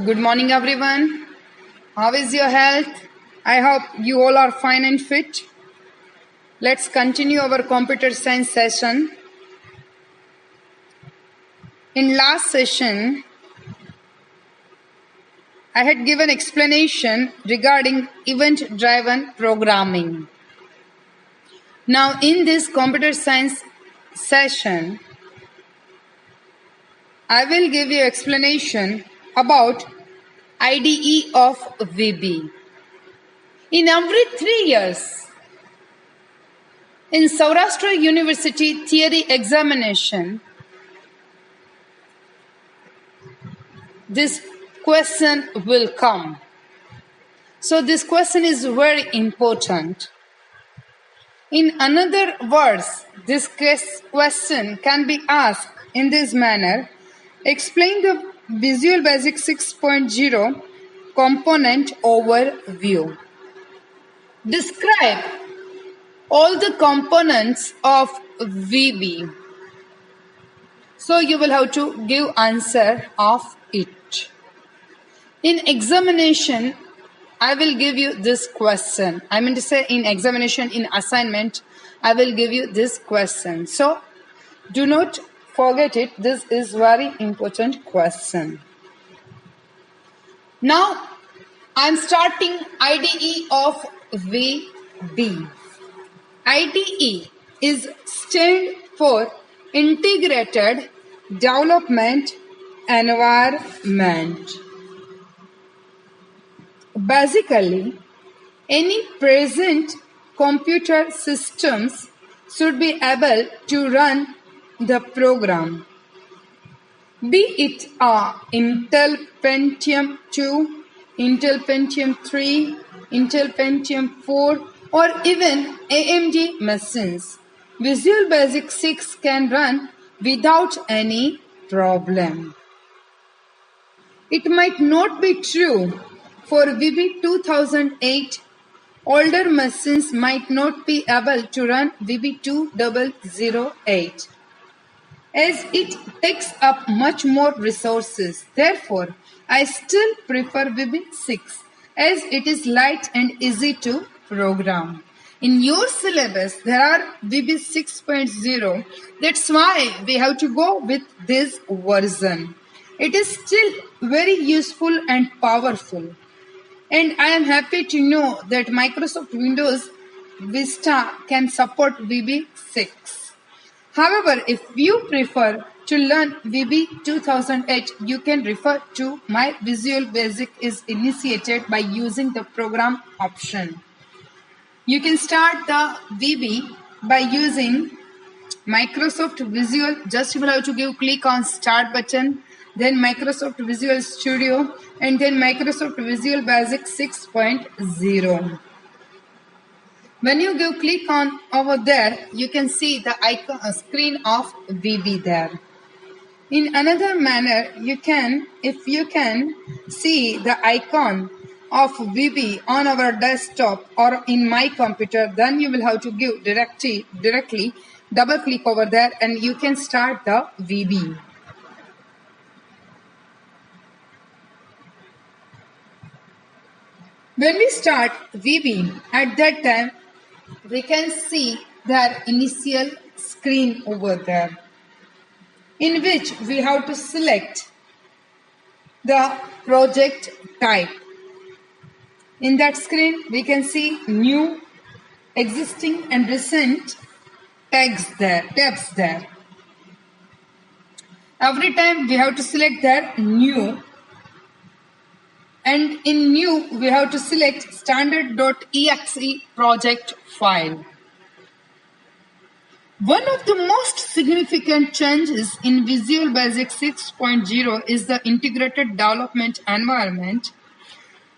Good morning, everyone. How is your health? I hope you all are fine and fit. Let's continue our computer science session. In last session, I had given explanation regarding event-driven programming. Now, in this computer science session, I will give you explanation about IDE of VB. In every 3 years, in Saurashtra University theory examination, this question will come. So this question is very important. In another words, this question can be asked in this manner. Explain the Visual Basic 6.0 component overview. Describe all the components of VB. So you will have to give answer of it. In examination, I will give you this question. I mean to say in examination, in assignment, I will give you this question. So do not forget it. This is very important question. Now I am starting IDE of VB. IDE is stand for Integrated Development Environment. Basically, any present computer systems should be able to run the program. Be it a Intel Pentium 2, Intel Pentium 3, Intel Pentium 4 or even AMD machines. Visual Basic 6 can run without any problem. It might not be true for VB 2008. Older machines might not be able to run VB 2008 as it takes up much more resources. Therefore, I still prefer VB 6 as it is light and easy to program. In your syllabus, there are VB 6.0. That's why we have to go with this version. It is still very useful and powerful. And I am happy to know that Microsoft Windows Vista can support VB 6. However, if you prefer to learn VB 2008, you can refer to My Visual Basic is initiated by using the program option. You can start the VB by using Microsoft Visual. Just you will have to click on Start button, then Microsoft Visual Studio, and then Microsoft Visual Basic 6.0. When you click on over there, you can see the icon screen of VB there. In another manner, if you can see the icon of VB on our desktop or in my computer, then you will have to give directly double click over there and you can start the VB. When we start VB, at that time, we can see their initial screen over there, in which we have to select the project type. In that screen, we can see new, existing and recent tabs there. Every time we have to select their new, and in new we have to select standard.exe project file. One of the most significant changes in Visual Basic 6.0 is the Integrated Development Environment.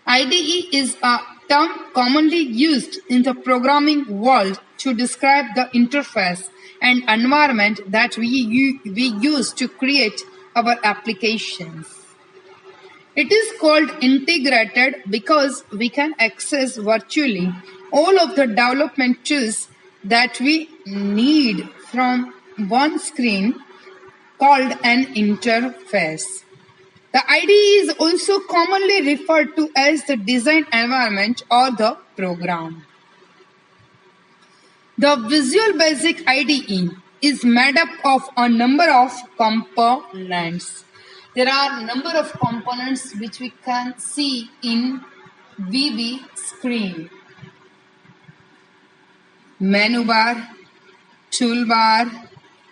IDE is a term commonly used in the programming world to describe the interface and environment that we use to create our applications. It is called integrated because we can access virtually all of the development tools that we need from one screen called an interface. The IDE is also commonly referred to as the design environment or the program. The Visual Basic IDE is made up of a number of components. There are a number of components which we can see in VB screen. Menu bar, toolbar,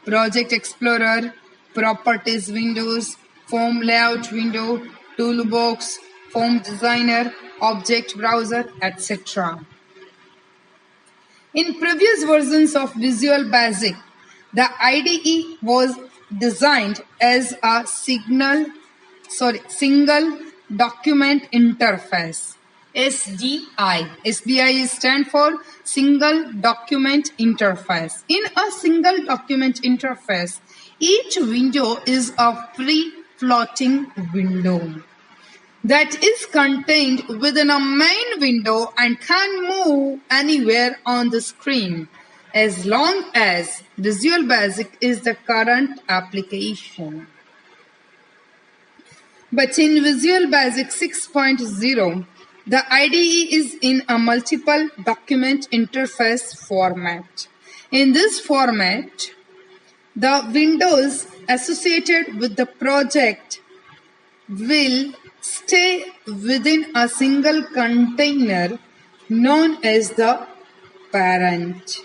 project explorer, properties windows, form layout window, toolbox, form designer, object browser, etc. In previous versions of Visual Basic, the IDE was designed as a single document interface. SDI. SDI stands for Single Document Interface. In a single document interface, each window is a free floating window that is contained within a main window and can move anywhere on the screen as long as Visual Basic is the current application. But in Visual Basic 6.0, the IDE is in a multiple document interface format. In this format, the windows associated with the project will stay within a single container known as the parent.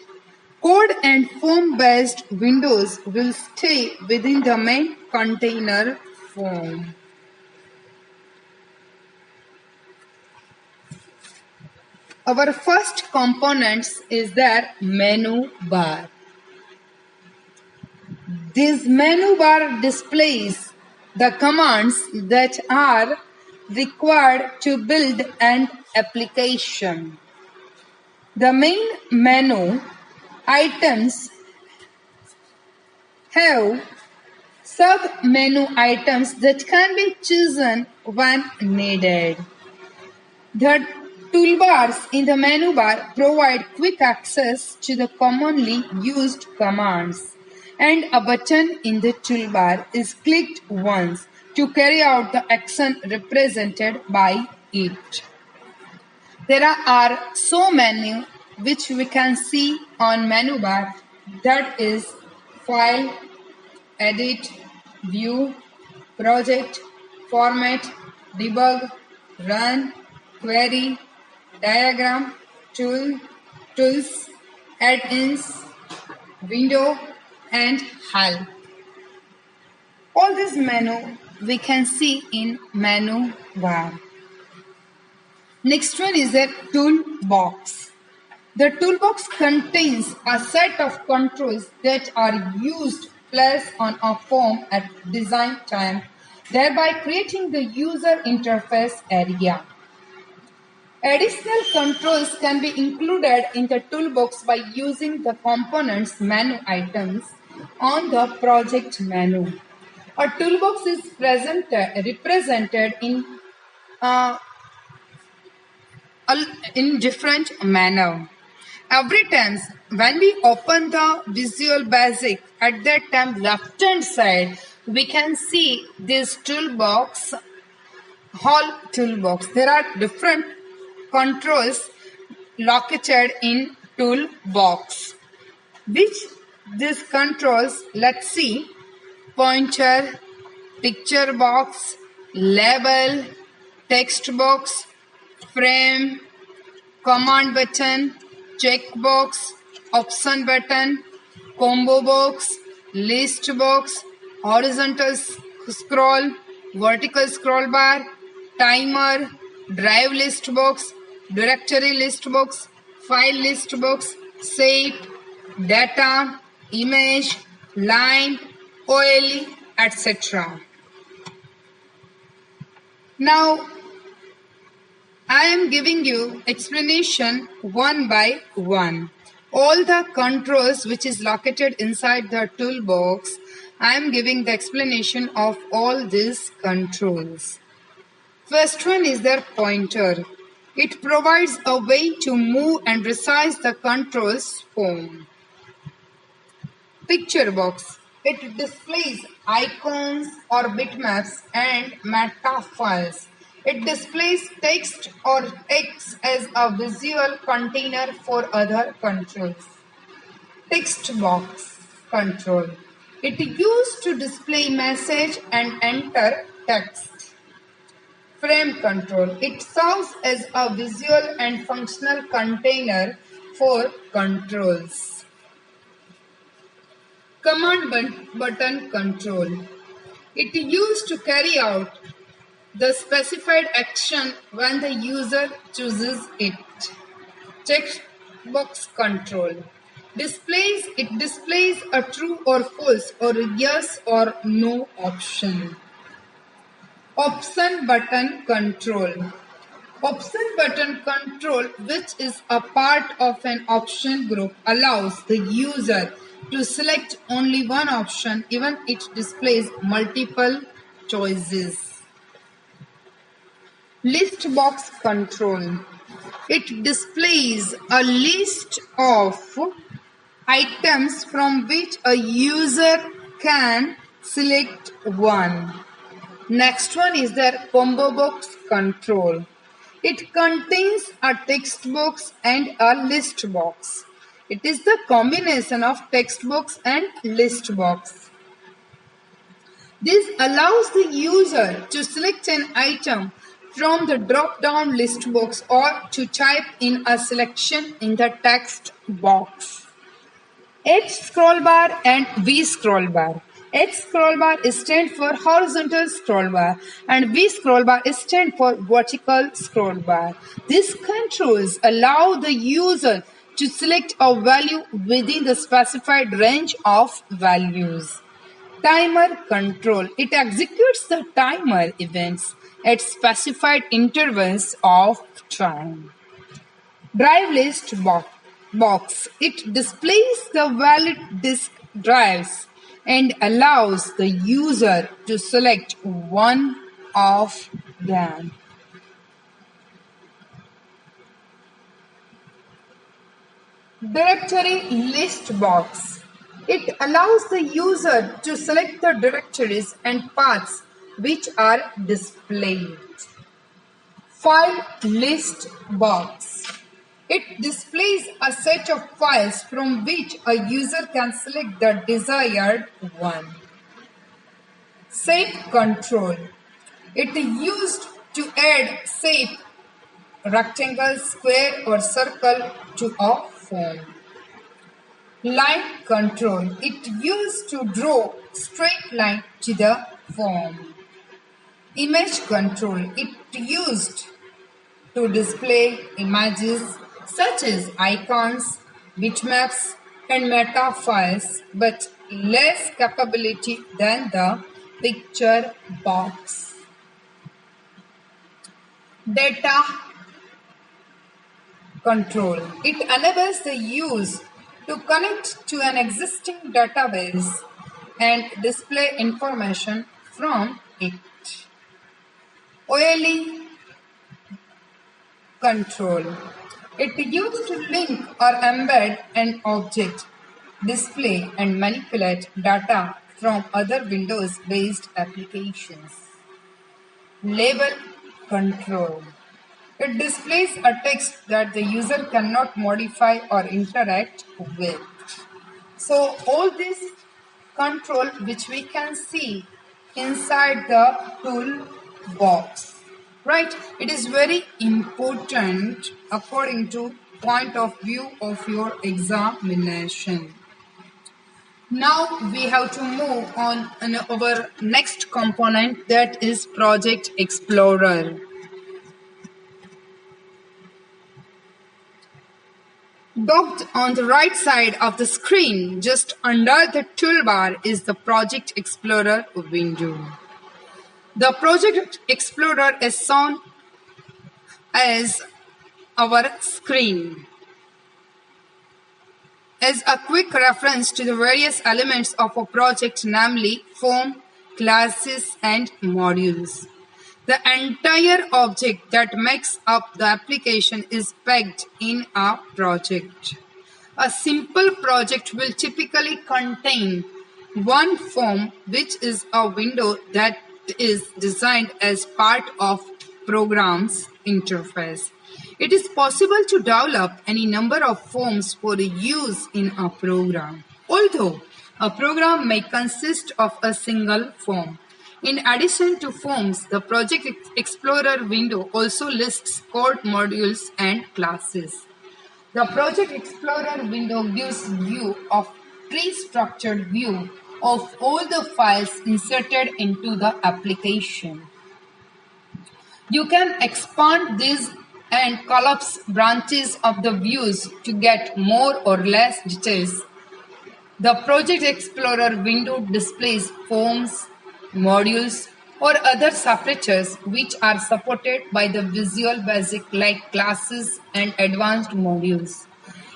Code and form-based windows will stay within the main container form. Our first components is their menu bar. This menu bar displays the commands that are required to build an application. The main menu items have sub-menu items that can be chosen when needed. The toolbars in the menu bar provide quick access to the commonly used commands, and a button in the toolbar is clicked once to carry out the action represented by it. There are so many which we can see on menu bar, that is File, Edit, View, Project, Format, Debug, Run, Query, Diagram, Tools, Add-ins, Window, and Help. All this menu we can see in menu bar. Next one is a toolbox. The toolbox contains a set of controls that are used to place on a form at design time, thereby creating the user interface area. Additional controls can be included in the toolbox by using the components menu items on the project menu. A toolbox is represented in different manner. Every time when we open the Visual Basic, at that time left hand side we can see this toolbox, whole toolbox. There are different controls located in toolbox. Which these controls, let's see: pointer, picture box, label, text box, frame, command button, checkbox, option button, combo box, list box, horizontal scroll, vertical scroll bar, timer, drive list box, directory list box, file list box, shape, data, image, line, OLE, etc. Now, I am giving you explanation one by one. All the controls which is located inside the toolbox, I am giving the explanation of all these controls. First one is their pointer. It provides a way to move and resize the controls form. Picture box. It displays icons or bitmaps and meta files. It displays text or acts as a visual container for other controls. Text box control. It used to display message and enter text. Frame control. It serves as a visual and functional container for controls. Command button control. It is used to carry out the specified action when the user chooses it. Checkbox control. It displays a true or false or a yes or no option. Option button control. Option button control, which is a part of an option group, allows the user to select only one option even it displays multiple choices. List box control. It displays a list of items from which a user can select one. Next one is the combo box control. It contains a text box and a list box. It is the combination of text box and list box. This allows the user to select an item from the drop-down list box or to type in a selection in the text box. H scroll bar and V scroll bar. H scroll bar stands for horizontal scroll bar and V scroll bar stands for vertical scroll bar. These controls allow the user to select a value within the specified range of values. Timer control. It executes the timer events at specified intervals of time. Drive list box. It displays the valid disk drives and allows the user to select one of them. Directory list box. It allows the user to select the directories and paths which are displayed. File list box. It displays a set of files from which a user can select the desired one. Shape control. It is used to add shape, rectangle, square or circle to a form. Line control. It used to draw straight line to the form. Image control. It used to display images such as icons, bitmaps and meta files, but less capability than the picture box. Data control. It enables the use to connect to an existing database and display information from it. OLE control. It used to link or embed an object, display and manipulate data from other Windows-based applications. Label control. It displays a text that the user cannot modify or interact with. So all this control which we can see inside the toolbox, right? It is very important according to point of view of your examination. Now we have to move on our next component, that is Project Explorer. Docked on the right side of the screen, just under the toolbar, is the Project Explorer window. The Project Explorer is shown as our screen as a quick reference to the various elements of a project, namely form, classes, and modules. The entire object that makes up the application is pegged in a project. A simple project will typically contain One form, which is a window that is designed as part of program's interface. It is possible to develop any number of forms for use in a program, although a program may consist of a single form. In addition to forms, the Project Explorer window also lists code modules and classes. The Project Explorer window gives you a pre-structured view of all the files inserted into the application. You can expand these and collapse branches of the views to get more or less details. The Project Explorer window displays forms, modules, or other separators which are supported by the Visual Basic like classes and advanced modules.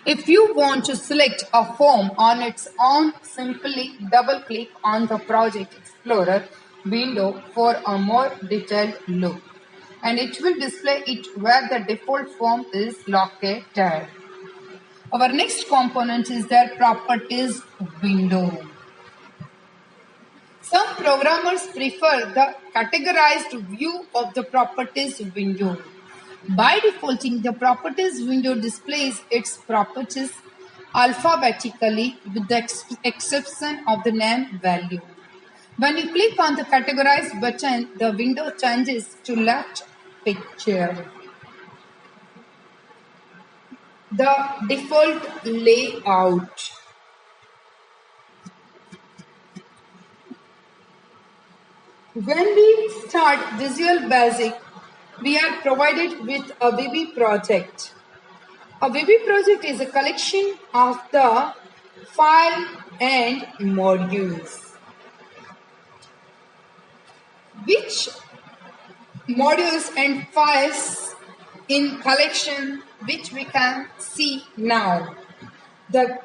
If you want to select a form on its own, simply double-click on the Project Explorer window for a more detailed look, and it will display it where the default form is located. Our next component is the Properties window. Some programmers prefer the categorized view of the Properties window. By defaulting, the Properties window displays its properties alphabetically with the exception of the name value. When you click on the Categorize button, the window changes to left picture. The default layout. When we start Visual Basic, we are provided with a VB project. A VB project is a collection of the file and modules. Which modules and files in collection which we can see now? The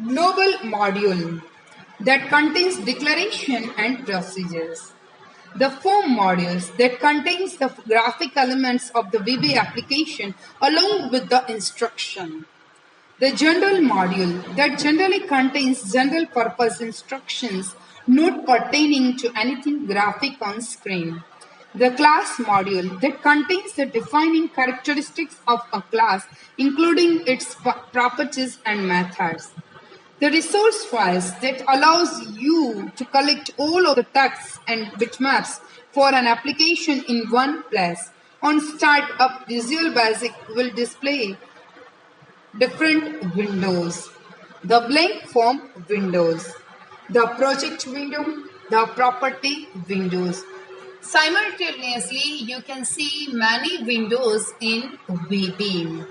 global module that contains declaration and procedures. The form modules that contains the graphic elements of the VB application along with the instruction. The general module that generally contains general purpose instructions not pertaining to anything graphic on screen. The class module that contains the defining characteristics of a class including its properties and methods. The resource files that allows you to collect all of the texts and bitmaps for an application in one place. On startup, Visual Basic will display different windows. The blank form windows, the project window, the property windows. Simultaneously, you can see many windows in VB.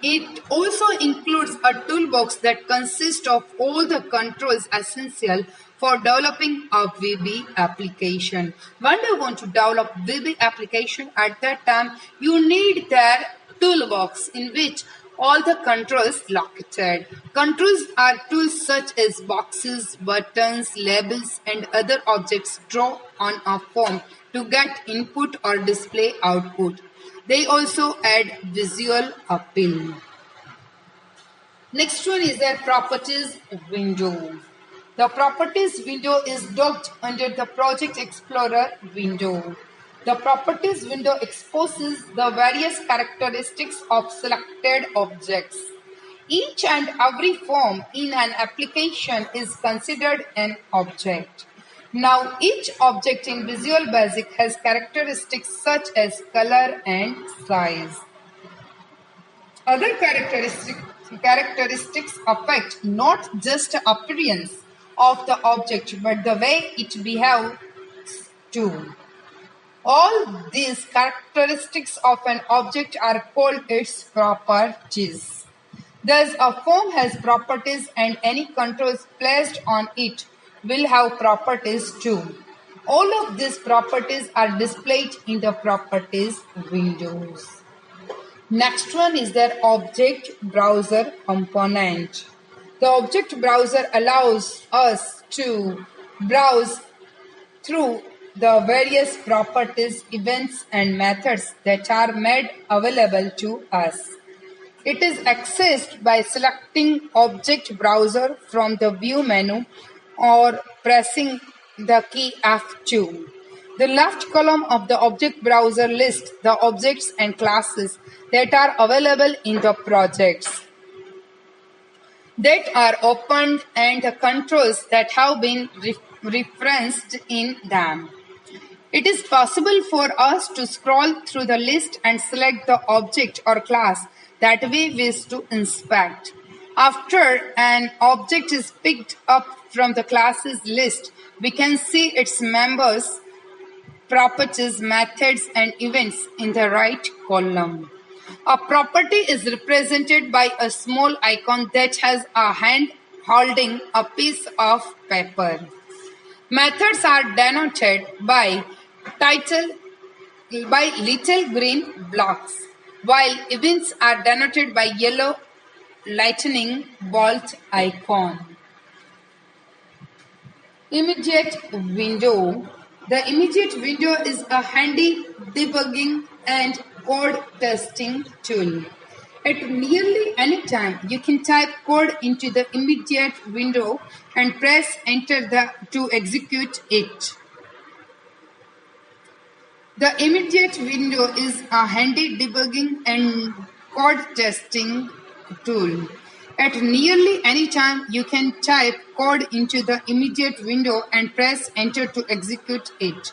It also includes a toolbox that consists of all the controls essential for developing a VB application. When you want to develop VB application, at that time you need their toolbox in which all the controls located. Controls are tools such as boxes, buttons, labels, and other objects drawn on a form to get input or display output. They also add visual appeal. Next one is the Properties window. The Properties window is docked under the Project Explorer window. The Properties window exposes the various characteristics of selected objects. Each and every form in an application is considered an object. Now, each object in Visual Basic has characteristics such as color and size. Other characteristics affect not just the appearance of the object but the way it behaves too. All these characteristics of an object are called its properties. Thus, a form has properties and any controls placed on it will have properties too. All of these properties are displayed in the Properties windows. Next one is the Object Browser component. The Object Browser allows us to browse through the various properties, events, and methods that are made available to us. It is accessed by selecting Object Browser from the View menu or pressing the key F2. The left column of the object browser lists the objects and classes that are available in the projects that are opened and the controls that have been referenced in them. It is possible for us to scroll through the list and select the object or class that we wish to inspect. After an object is picked up from the classes list, we can see its members, properties, methods, and events in the right column. A property is represented by a small icon that has a hand holding a piece of paper. Methods are denoted by little green blocks, while events are denoted by yellow lightning bolt icon. Immediate window. The immediate window is a handy debugging and code testing tool. At nearly any time, you can type code into the immediate window and press enter to execute it. The immediate window is a handy debugging and code testing tool. At nearly any time, you can type code into the immediate window and press enter to execute it.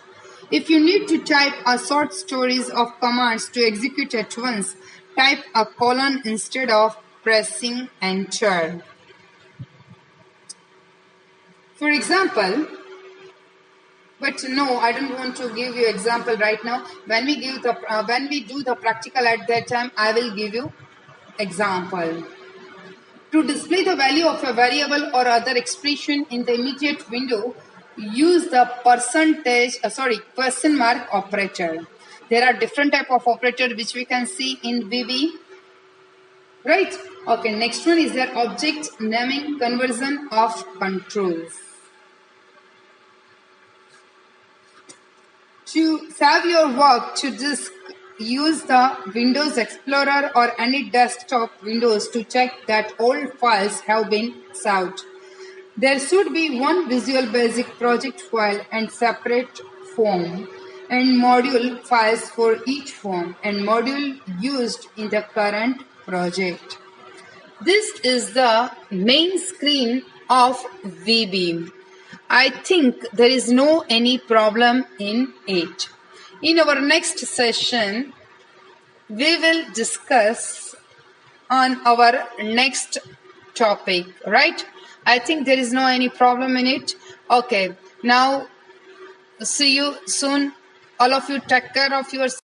If you need to type a short stories of commands to execute at once, type a colon instead of pressing enter. For example, but no, I don't want to give you example right now. When we do the practical at that time, I will give you example. To display the value of a variable or other expression in the immediate window, use the question mark operator. There are different type of operator which we can see in VB. Right? Okay, next one is the object naming conversion of controls. To save your work to disk, use the Windows Explorer or any desktop Windows to check that all files have been saved. There should be one Visual Basic project file and separate form and module files for each form and module used in the current project. This is the main screen of VB. I think there is no any problem in it. In our next session, we will discuss on our next topic, right? I think there is no any problem in it. Okay, now see you soon. All of you take care of yourself.